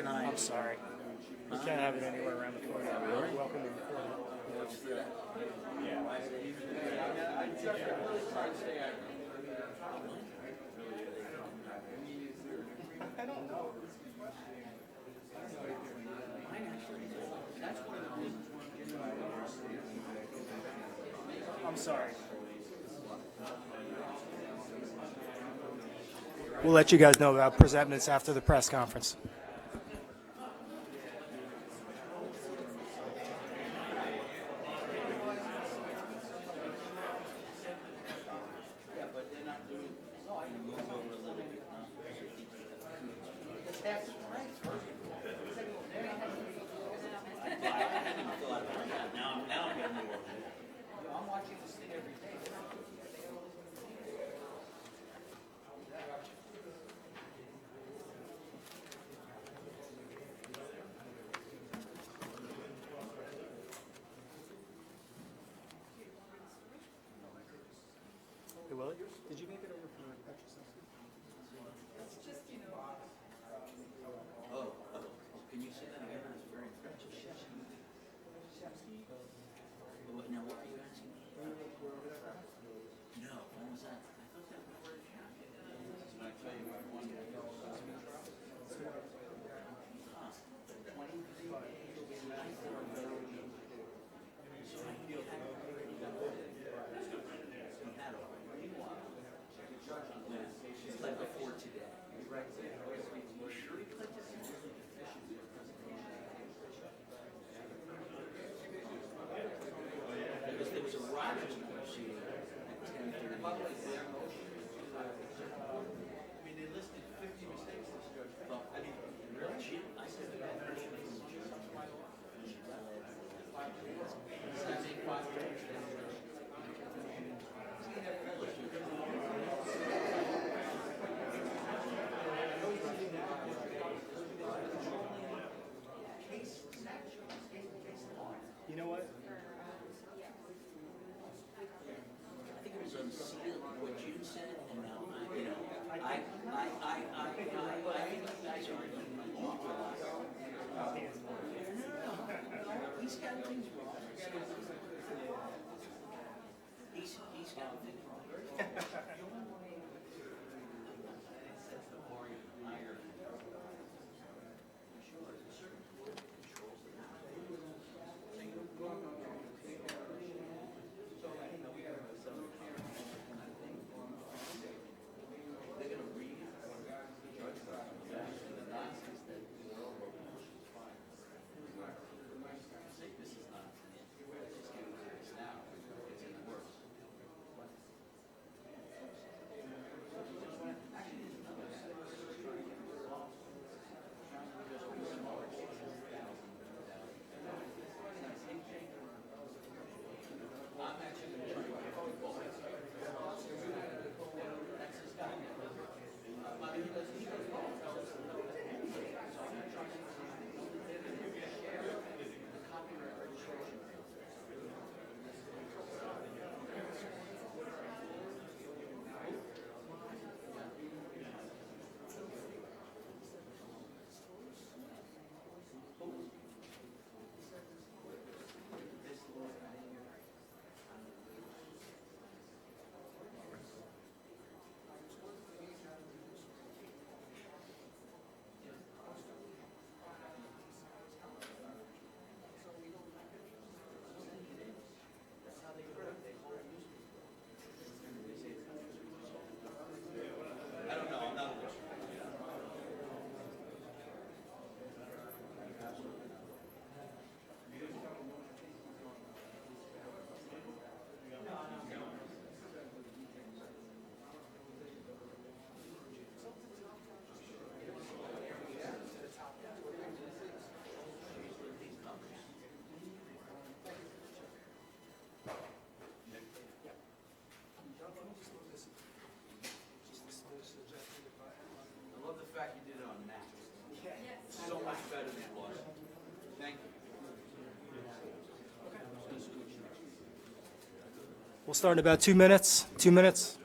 I'm sorry. You can't have it anywhere around the podium. You're welcome to record it. I don't know. I'm sorry. We'll let you guys know about presentments after the press conference. Hey, Willie, did you make it over for exercise? It's just, Oh, can you say that again? That's very impressive. Now, what are you asking? No, when was that? I thought that was where it happened. Can I tell you what one was? It's like before today. Because there was a Rochester proceeding at 10:30. I mean, they listed 50 mistakes this judge. Well, I mean, really? I said that. You know what? I think it was unsealed what you said, and now I think you guys are he's got things wrong. He's got things wrong. We'll start in about 2 minutes. 2 minutes.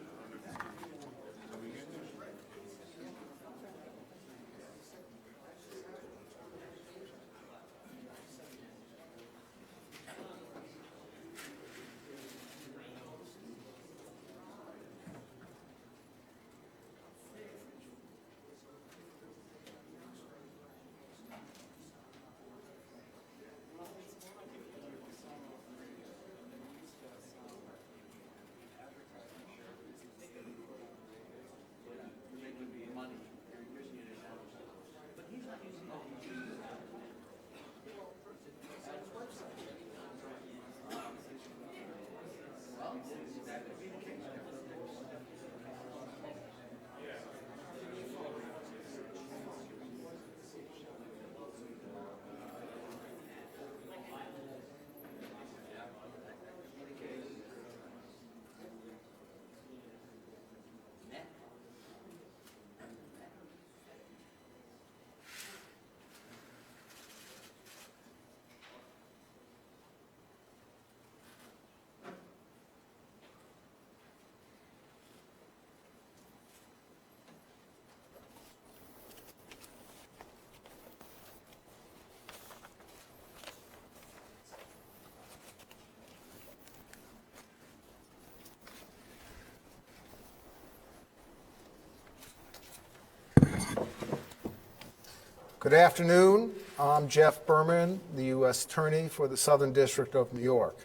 Good afternoon. I'm Jeff Berman, the U.S. Attorney for the Southern District of New York.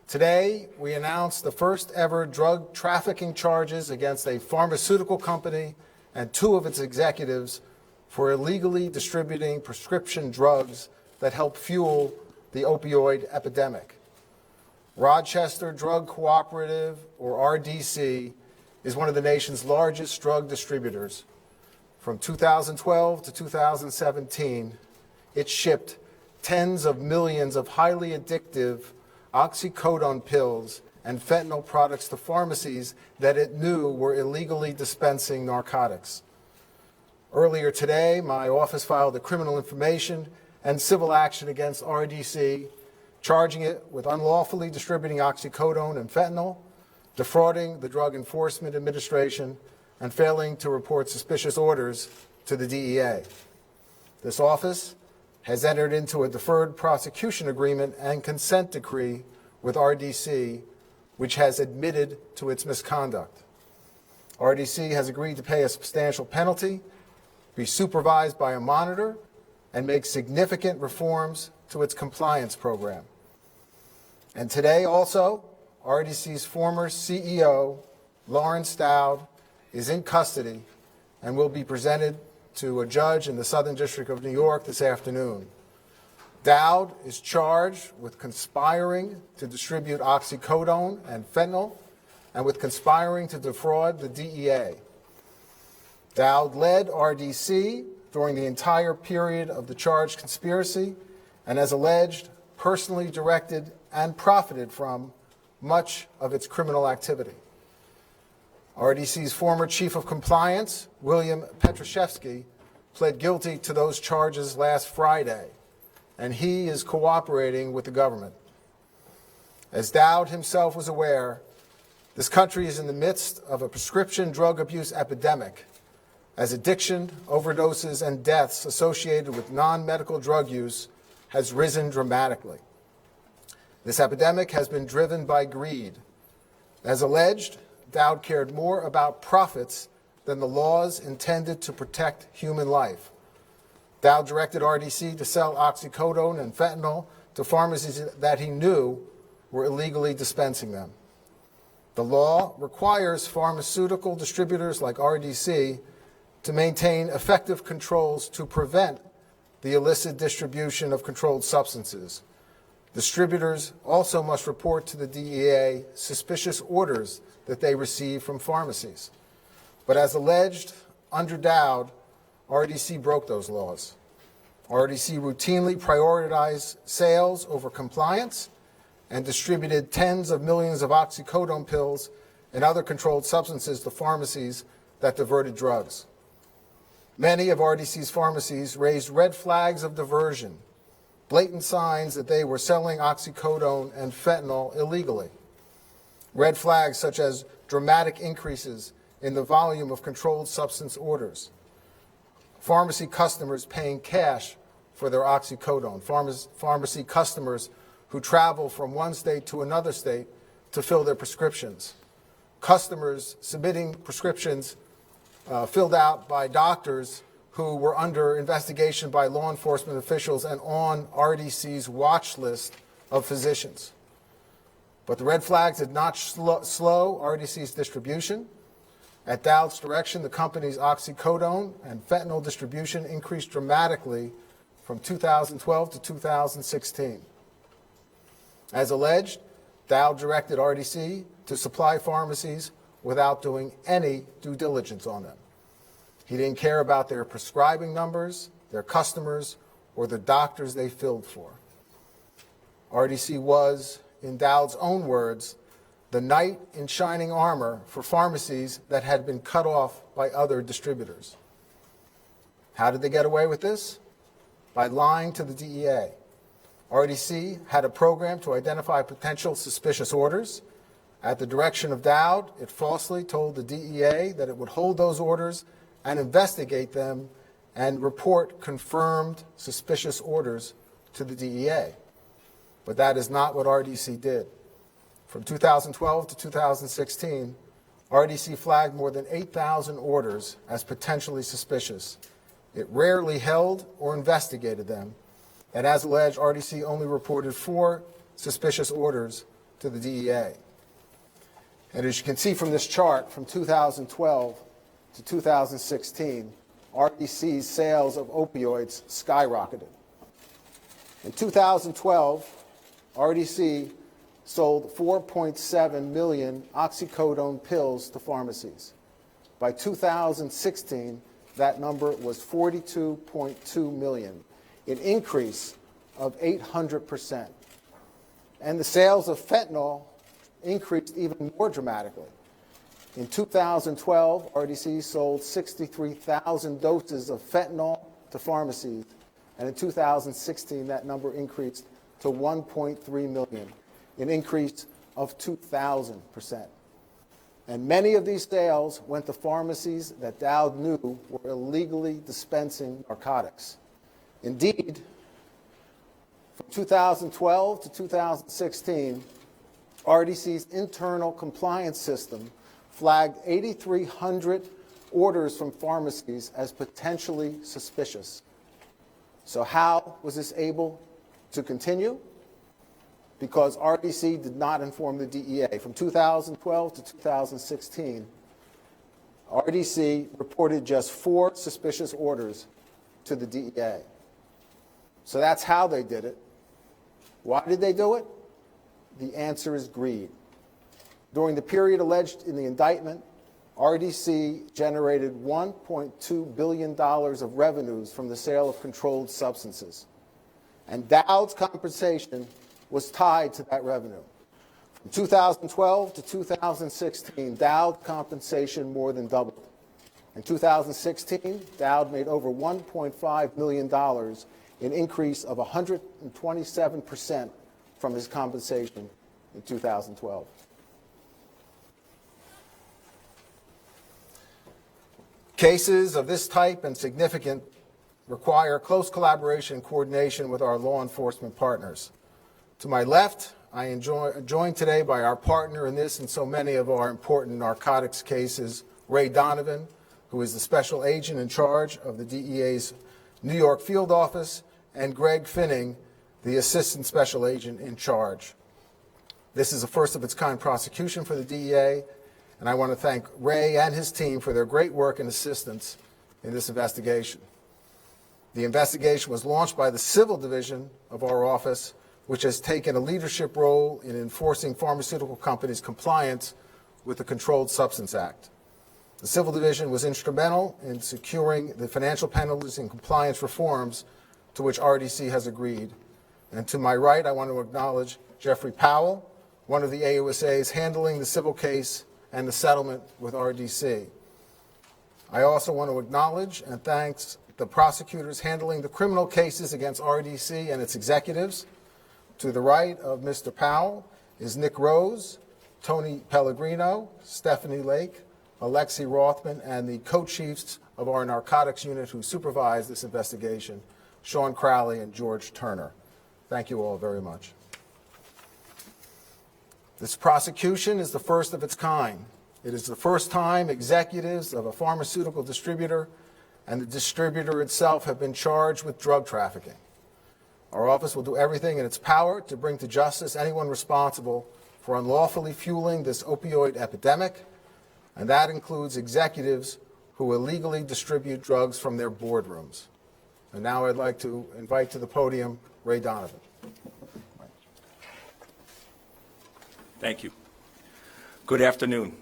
Today, we announced the first ever drug trafficking charges against a pharmaceutical company and two of its executives for illegally distributing prescription drugs that help fuel the opioid epidemic. Rochester Drug Co-operative, or RDC, is one of the nation's largest drug distributors. From 2012 to 2017, it shipped tens of millions of highly addictive oxycodone pills and fentanyl products to pharmacies that it knew were illegally dispensing narcotics. Earlier today, my office filed a criminal information and civil action against RDC, charging it with unlawfully distributing oxycodone and fentanyl, defrauding the Drug Enforcement Administration, and failing to report suspicious orders to the DEA. This office has entered into a deferred prosecution agreement and consent decree with RDC, which has admitted to its misconduct. RDC has agreed to pay a substantial penalty, be supervised by a monitor, and make significant reforms to its compliance program. And today also, RDC's former CEO, Lawrence Dowd, is in custody and will be presented to a judge in the Southern District of New York this afternoon. Dowd is charged with conspiring to distribute oxycodone and fentanyl and with conspiring to defraud the DEA. Dowd led RDC during the entire period of the charged conspiracy and, as alleged, personally directed and profited from much of its criminal activity. RDC's former chief of compliance, William Petruszewski, pled guilty to those charges last Friday, and he is cooperating with the government. As Dowd himself was aware, this country is in the midst of a prescription drug abuse epidemic, as addiction, overdoses, and deaths associated with non-medical drug use has risen dramatically. This epidemic has been driven by greed. As alleged, Dowd cared more about profits than the laws intended to protect human life. Dowd directed RDC to sell oxycodone and fentanyl to pharmacies that he knew were illegally dispensing them. The law requires pharmaceutical distributors like RDC to maintain effective controls to prevent the illicit distribution of controlled substances. Distributors also must report to the DEA suspicious orders that they receive from pharmacies. But as alleged, under Dowd, RDC broke those laws. RDC routinely prioritized sales over compliance and distributed tens of millions of oxycodone pills and other controlled substances to pharmacies that diverted drugs. Many of RDC's pharmacies raised red flags of diversion, blatant signs that they were selling oxycodone and fentanyl illegally. Red flags such as dramatic increases in the volume of controlled substance orders, pharmacy customers paying cash for their oxycodone, pharmacy customers who travel from one state to another state to fill their prescriptions, customers submitting prescriptions filled out by doctors who were under investigation by law enforcement officials and on RDC's watch list of physicians. But the red flags did not slow RDC's distribution. At Dowd's direction, the company's oxycodone and fentanyl distribution increased dramatically from 2012 to 2016. As alleged, Dowd directed RDC to supply pharmacies without doing any due diligence on them. He didn't care about their prescribing numbers, their customers, or the doctors they filled for. RDC was, in Dowd's own words, the knight in shining armor for pharmacies that had been cut off by other distributors. How did they get away with this? By lying to the DEA. RDC had a program to identify potential suspicious orders. At the direction of Dowd, it falsely told the DEA that it would hold those orders and investigate them and report confirmed suspicious orders to the DEA. But that is not what RDC did. From 2012 to 2016, RDC flagged more than 8,000 orders as potentially suspicious, It rarely held or investigated them, and as alleged, RDC only reported 4 suspicious orders to the DEA. And as you can see from this chart, from 2012 to 2016, RDC's sales of opioids skyrocketed. In 2012, RDC sold 4.7 million oxycodone pills to pharmacies. By 2016, that number was 42.2 million, an increase of 800%. And the sales of fentanyl increased even more dramatically. In 2012, RDC sold 63,000 doses of fentanyl to pharmacies, and in 2016, that number increased to 1.3 million, an increase of 2,000%. And many of these sales went to pharmacies that Dowd knew were illegally dispensing narcotics. Indeed, from 2012 to 2016, RDC's internal compliance system flagged 8,300 orders from pharmacies as potentially suspicious. So how was this able to continue? Because RDC did not inform the DEA. From 2012 to 2016, RDC reported just 4 suspicious orders to the DEA. So that's how they did it. Why did they do it? The answer is greed. During the period alleged in the indictment, RDC generated $1.2 billion of revenues from the sale of controlled substances. And Dowd's compensation was tied to that revenue. From 2012 to 2016, Dowd compensation more than doubled. In 2016, Dowd made over $1.5 million, an increase of 127% from his compensation in 2012. Cases of this type and significant require close collaboration and coordination with our law enforcement partners. To my left, I am joined today by our partner in this and so many of our important narcotics cases, Ray Donovan, who is the special agent in charge of the DEA's New York field office, and Greg Finning, the assistant special agent in charge. This is a first-of-its-kind prosecution for the DEA, and I want to thank Ray and his team for their great work and assistance in this investigation. The investigation was launched by the Civil Division of our office, which has taken a leadership role in enforcing pharmaceutical companies' compliance with the Controlled Substance Act. The Civil Division was instrumental in securing the financial penalties and compliance reforms to which RDC has agreed. And to my right, I want to acknowledge Jeffrey Powell, one of the AUSAs handling the civil case and the settlement with RDC. I also want to acknowledge and thank the prosecutors handling the criminal cases against RDC and its executives. To the right of Mr. Powell is Nick Rose, Tony Pellegrino, Stephanie Lake, Alexi Rothman, and the co-chiefs of our narcotics unit who supervised this investigation, Sean Crowley and George Turner. Thank you all very much. This prosecution is the first of its kind. It is the first time executives of a pharmaceutical distributor and the distributor itself have been charged with drug trafficking. Our office will do everything in its power to bring to justice anyone responsible for unlawfully fueling this opioid epidemic, and that includes executives who illegally distribute drugs from their boardrooms. And now I'd like to invite to the podium Ray Donovan. Thank you. Good afternoon.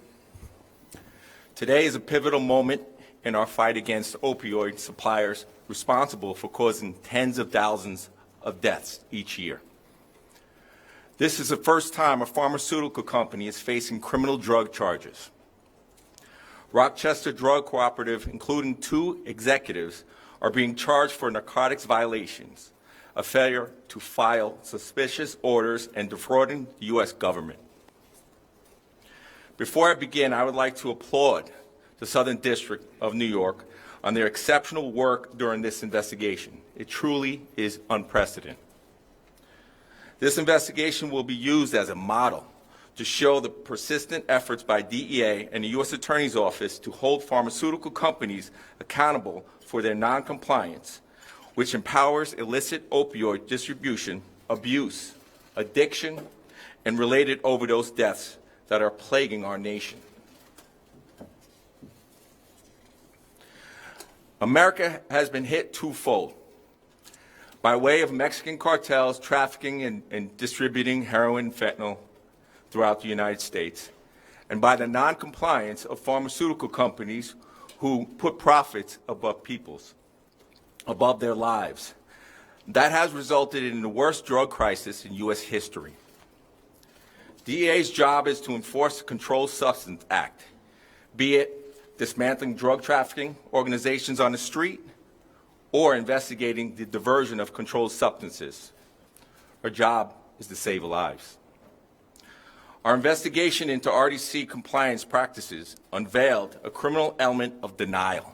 Today is a pivotal moment in our fight against opioid suppliers responsible for causing tens of thousands of deaths each year. This is the first time a pharmaceutical company is facing criminal drug charges. Rochester Drug Co-operative, including 2 executives, are being charged for narcotics violations, a failure to file suspicious orders, and defrauding the U.S. government. Before I begin, I would like to applaud the Southern District of New York on their exceptional work during this investigation. It truly is unprecedented. This investigation will be used as a model to show the persistent efforts by DEA and the U.S. Attorney's Office to hold pharmaceutical companies accountable for their noncompliance, which empowers illicit opioid distribution, abuse, addiction, and related overdose deaths that are plaguing our nation. America has been hit twofold: by way of Mexican cartels trafficking and distributing heroin and fentanyl throughout the United States, and by the noncompliance of pharmaceutical companies who put profits above people's, above their lives. That has resulted in the worst drug crisis in U.S. history. DEA's job is to enforce the Controlled Substance Act, be it dismantling drug trafficking organizations on the street or investigating the diversion of controlled substances. Our job is to save lives. Our investigation into RDC compliance practices unveiled a criminal element of denial.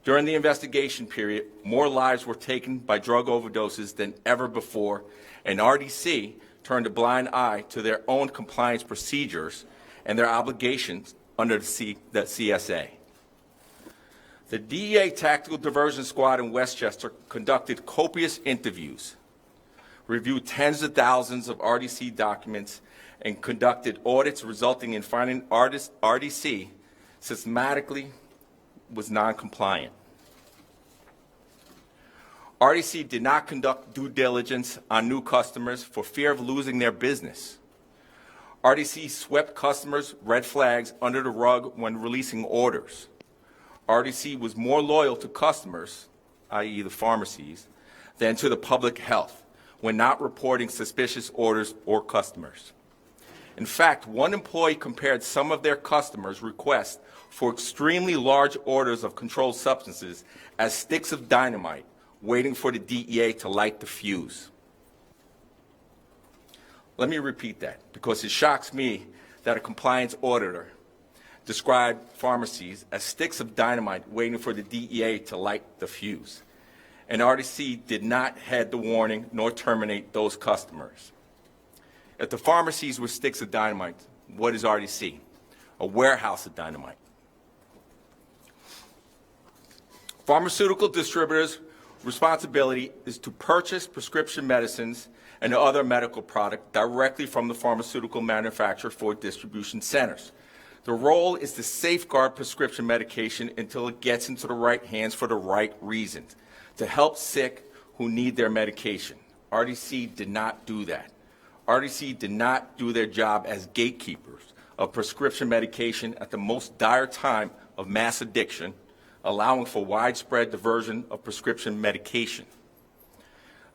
During the investigation period, more lives were taken by drug overdoses than ever before, and RDC turned a blind eye to their own compliance procedures and their obligations under the CSA. The DEA Tactical Diversion Squad in Westchester conducted copious interviews, reviewed tens of thousands of RDC documents, and conducted audits resulting in finding RDC systematically was non-compliant. RDC did not conduct due diligence on new customers for fear of losing their business. RDC swept customers' red flags under the rug when releasing orders. RDC was more loyal to customers, i.e. the pharmacies, than to the public health when not reporting suspicious orders or customers. In fact, one employee compared some of their customers' requests for extremely large orders of controlled substances as sticks of dynamite waiting for the DEA to light the fuse. Let me repeat that, because it shocks me that a compliance auditor described pharmacies as sticks of dynamite waiting for the DEA to light the fuse. And RDC did not heed the warning nor terminate those customers. If the pharmacies were sticks of dynamite, what is RDC? A warehouse of dynamite. Pharmaceutical distributors' responsibility is to purchase prescription medicines and other medical products directly from the pharmaceutical manufacturer for distribution centers. The role is to safeguard prescription medication until it gets into the right hands for the right reasons, to help sick who need their medication. RDC did not do that. RDC did not do their job as gatekeepers of prescription medication at the most dire time of mass addiction, allowing for widespread diversion of prescription medication.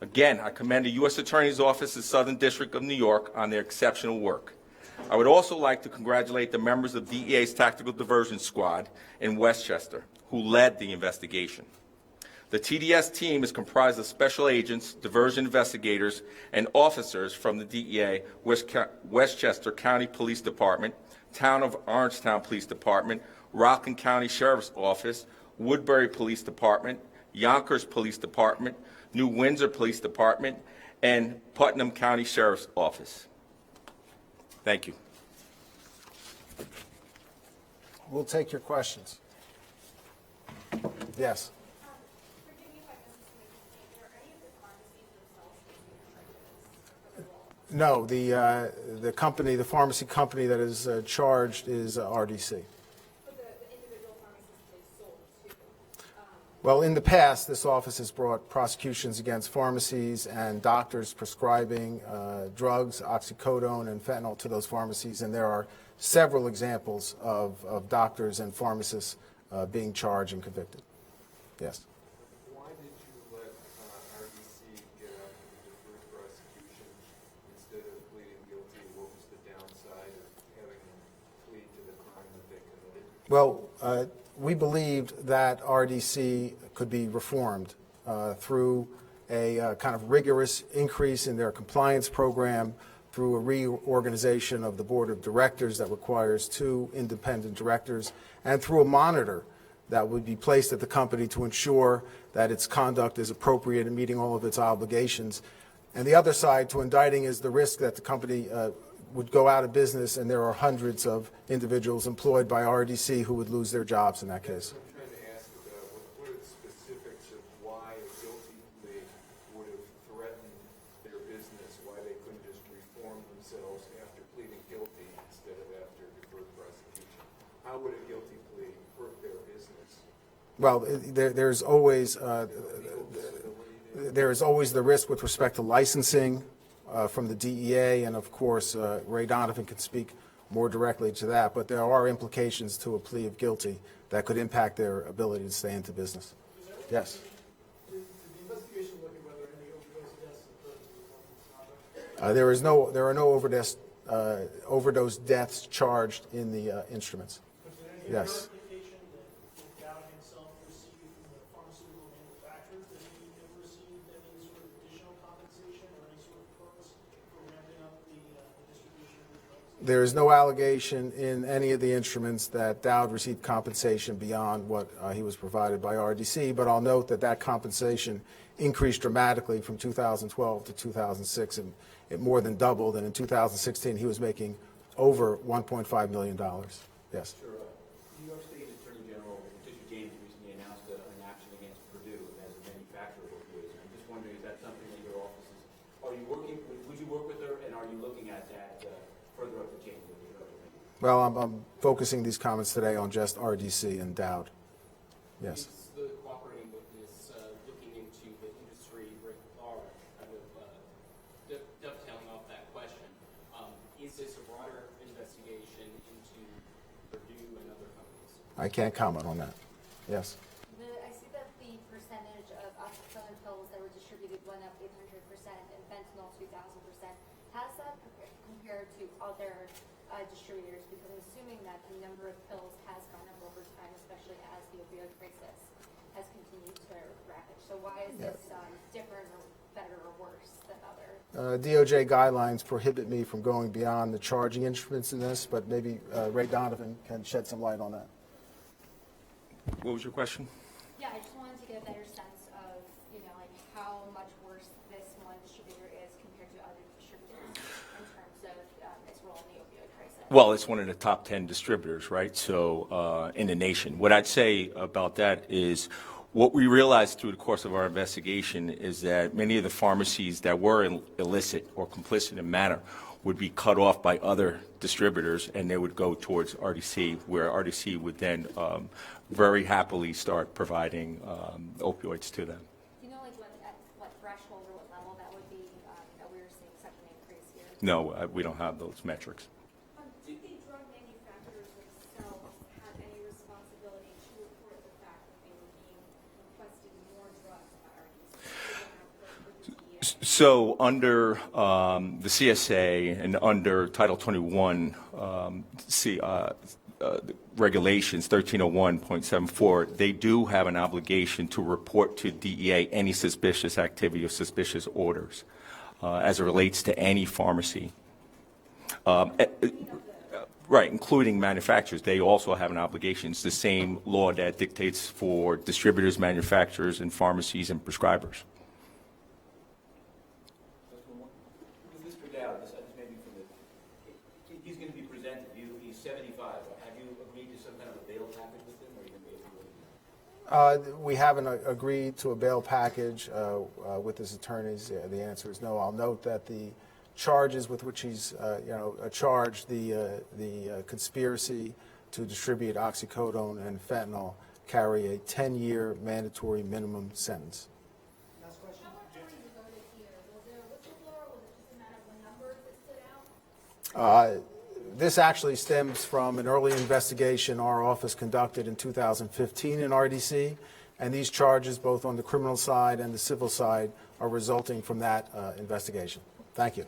Again, I commend the U.S. Attorney's Office of the Southern District of New York on their exceptional work. I would also like to congratulate the members of DEA's Tactical Diversion Squad in Westchester, who led the investigation. The TDS team is comprised of special agents, diversion investigators, and officers from the DEA, Westchester County Police Department, Town of Orangetown Police Department, Rockland County Sheriff's Office, Woodbury Police Department, Yonkers Police Department, New Windsor Police Department, and Putnam County Sheriff's Office. Thank you. We'll take your questions. Yes. Forgive me if I missed this, are any of the pharmacies themselves? No, the company, the pharmacy company that is charged is RDC. But the individual pharmacies they sold to? Well, in the past, this office has brought prosecutions against pharmacies and doctors prescribing drugs, oxycodone and fentanyl to those pharmacies, and there are several examples of doctors and pharmacists being charged and convicted. Yes. Why did you let RDC get out and defer prosecution instead of pleading guilty? What was the downside of having them plead to the crime that they committed? Well, we believed that RDC could be reformed through a kind of rigorous increase in their compliance program, through a reorganization of the board of directors that requires 2 independent directors, and through a monitor that would be placed at the company to ensure that its conduct is appropriate and meeting all of its obligations. And the other side to indicting is the risk that the company would go out of business, and there are hundreds of individuals employed by RDC who would lose their jobs in that case. I'm trying to ask about what are the specifics of why a guilty plea would have threatened their business, why they couldn't just reform themselves after pleading guilty instead of after deferred prosecution. How would a guilty plea hurt their business? Well, there's always the risk with respect to licensing from the DEA, and of course, Ray Donovan can speak more directly to that, but there are implications to a plea of guilty that could impact their ability to stay into business. Yes? Did the investigation look at whether any overdose deaths occurred? There are no overdose deaths charged in the instruments. Was there any Yes. verification that Dowd himself received from the pharmaceutical manufacturers, that he ever received any sort of additional compensation or any sort of perks for ramping up the distribution of the drugs? There is no allegation in any of the instruments that Dowd received compensation beyond what he was provided by RDC, but I'll note that that compensation increased dramatically from 2012 to 2006, and it more than doubled, and in 2016 he was making over $1.5 million. Yes. Sure. New York State Attorney General Patricia James recently announced an action against Purdue as a manufacturer of opioids. I'm just wondering, is that something that your office is, are you working, would you work with her, and are you looking at that further up the chain? Well, I'm focusing these comments today on just RDC and Dowd. Yes. Is the cooperating witness looking into the industry break law, kind of dovetailing off that question? Is this a broader investigation into Purdue and other companies? I can't comment on that. Yes. I see that the percentage of oxycodone pills that were distributed went up 800% and fentanyl 2,000%. Has that compared to other distributors? Because I'm assuming that the number of pills has gone up over time, especially as the opioid crisis has continued to ravage. So why is this different or better or worse than other? DOJ guidelines prohibit me from going beyond the charging instruments in this, but maybe Ray Donovan can shed some light on that. What was your question? Yeah, I just wanted to get a better sense of, like how much worse this one distributor is compared to other distributors in terms of its role in the opioid crisis. Well, it's one of the top 10 distributors, right? So in the nation. What I'd say about that is what we realized through the course of our investigation is that many of the pharmacies that were illicit or complicit in the matter would be cut off by other distributors, and they would go towards RDC, where RDC would then very happily start providing opioids to them. Do you know, like, what threshold or what level that would be that we were seeing such an increase here? No, we don't have those metrics. Do the drug manufacturers themselves have any responsibility to report the fact that they were being requested more drugs by RDC? So under the CSA and under Title 21 regulations 1301.74, they do have an obligation to report to DEA any suspicious activity or suspicious orders as it relates to any pharmacy. Right, including manufacturers. They also have an obligation. It's the same law that dictates for distributors, manufacturers, and pharmacies and prescribers. Mr. Dowd, this maybe from he's going to be presented. He's 75. Have you agreed to some kind of a bail package with him, or are you going to be able to? We haven't agreed to a bail package with his attorneys. The answer is no. I'll note that the charges with which he's, charged, the conspiracy to distribute oxycodone and fentanyl carry a 10-year mandatory minimum sentence. Last question. How much money was voted here? Was there a whistleblower, or was it just a matter of the numbers that stood out? This actually stems from an early investigation our office conducted in 2015 in RDC, and these charges, both on the criminal side and the civil side, are resulting from that investigation. Thank you.